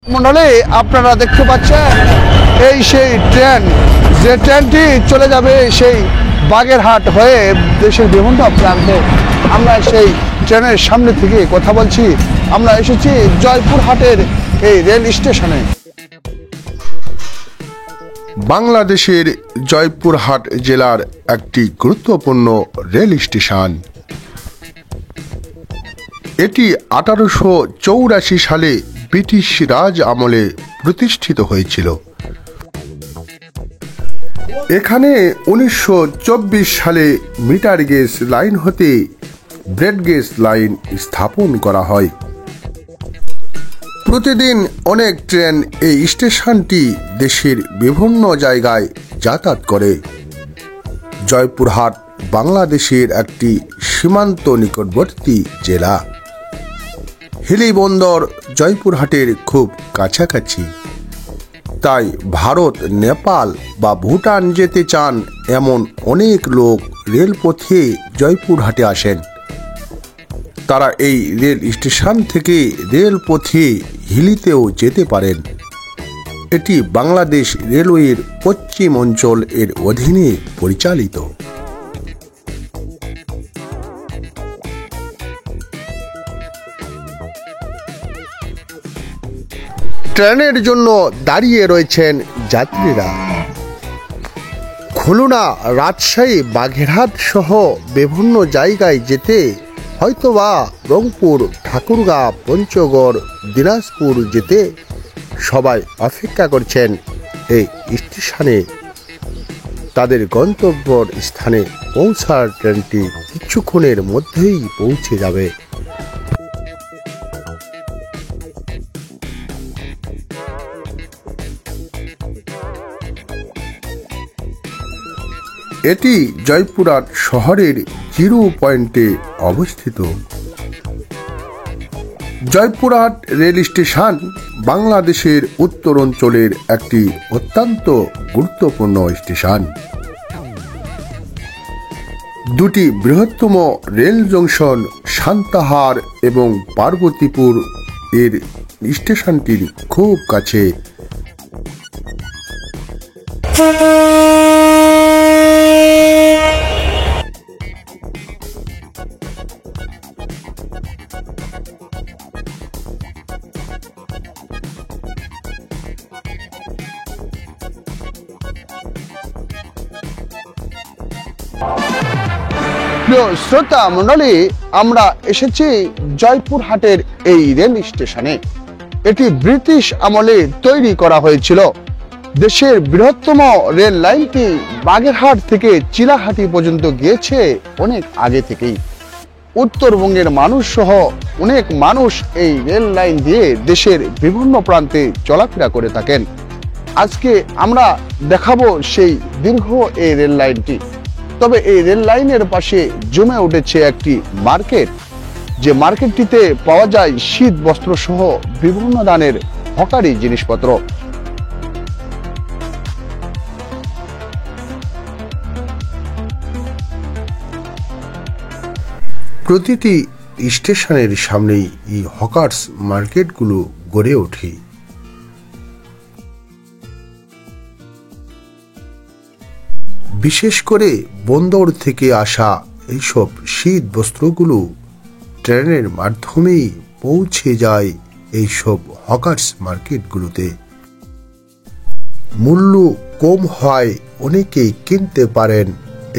মন্ডলী আপনারা দেখতে পাচ্ছেন এই সেই ট্রেন, যে ট্রেনটি চলে যাবে সেই বাগেরহাট হয়ে দেশের বিভিন্ন প্রান্তে। আমরা সেই ট্রেনের সামনে থেকে কথা বলছি। আমরা এসেছি জয়পুরহাটের এই রেল স্টেশনে। বাংলাদেশের জয়পুরহাট জেলার একটি গুরুত্বপূর্ণ রেল স্টেশন। এটি 1884 সালে ব্রিটিশ রাজ আমলে প্রতিষ্ঠিত হয়েছিল। এখানে 1924 সালে মিটার গেজ লাইন হতে ব্রড গেজ লাইন স্থাপন করা হয়। প্রতিদিন অনেক ট্রেন এই স্টেশনটি দেশের বিভিন্ন জায়গায় যাতায়াত করে। জয়পুরহাট বাংলাদেশের একটি সীমান্ত নিকটবর্তী জেলা। হিলি বন্দর জয়পুরহাটের খুব কাছাকাছি, তাই ভারত, নেপাল বা ভুটান যেতে চান এমন অনেক লোক রেলপথে জয়পুরহাটে আসেন। তারা এই রেল স্টেশন থেকে রেলপথে হিলিতেও যেতে পারেন। এটি বাংলাদেশ রেলওয়ের পশ্চিম অঞ্চল এর অধীনে পরিচালিত। ট্রেনের জন্য দাঁড়িয়ে রয়েছেন যাত্রীরা। খুলনা, রাজশাহী, বাগেরহাট সহ বিভিন্ন জায়গায় যেতে হয়তোবা রংপুর, ঠাকুরগাঁ, পঞ্চগড়, দিনাজপুর যেতে সবাই অপেক্ষা করছেন এই স্টেশনে। তাদের গন্তব্যর স্থানে পৌঁছার ট্রেনটি কিছুক্ষণের মধ্যেই পৌঁছে যাবে। এটি জয়পুরহাট শহরের জিরো পয়েন্টে অবস্থিত। জয়পুরহাট রেল স্টেশন বাংলাদেশের উত্তরাঞ্চলের একটি অত্যন্ত গুরুত্বপূর্ণ স্টেশন। দুটি বৃহত্তম রেল জংশন সান্তাহার এবং পার্বতীপুর এর স্টেশনটির খুব কাছে। প্রিয় শ্রোতা মন্ডলী, আমরা এসেছি জয়পুরহাটের এই রেল স্টেশনে। এটি ব্রিটিশ আমলে তৈরি করা হয়েছিল। দেশের বৃহত্তম রেল লাইনটি বাগেরহাট থেকে চিলাহাটি পর্যন্ত গিয়েছে অনেক আগে থেকেই। উত্তরবঙ্গের মানুষ সহ অনেক মানুষ এই রেল লাইন দিয়ে দেশের বিভিন্ন প্রান্তে চলাফেরা করে থাকেন। আজকে আমরা দেখাবো সেই দীর্ঘ এই রেল লাইনটি। তবে এই রেল লাইনের পাশে জমে উঠেছে একটি মার্কেট, যে মার্কেটটিতে পাওয়া যায় শীত বস্ত্র সহ বিভিন্ন ধরনের হকারি জিনিসপত্র। প্রতিটি স্টেশনের সামনেই এই হকার্স মার্কেটগুলো গড়ে ওঠে। বিশেষ করে বন্দর থেকে আসা এইসব শীত বস্ত্রগুলো ট্রেনের মাধ্যমেই পৌঁছে যায় এইসব হকার্স মার্কেটগুলোতে। মূল্য কম হয়, অনেকেই কিনতে পারেন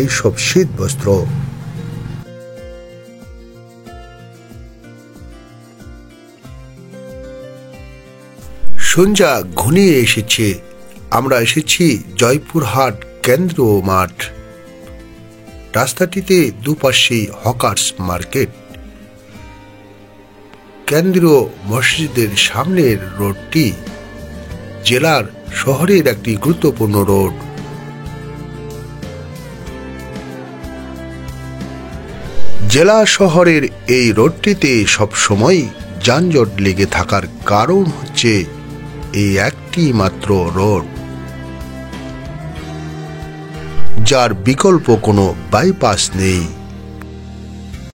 এইসব শীত বস্ত্র। সন্ধ্যা ঘনিয়ে এসেছে। আমরা এসেছি জয়পুরহাট কেন্দ্রীয় মাঠ। রাস্তাটিতে দুপাশে হকার্স মার্কেট। কেন্দ্রীয় মসজিদের সামনের রোডটি জেলার শহরের একটি গুরুত্বপূর্ণ রোড। জেলা শহরের এই রোডটিতে সবসময় যানজট লেগে থাকার কারণ হচ্ছে এই একটি মাত্র রোড, যার বিকল্প কোনো বাইপাস নেই।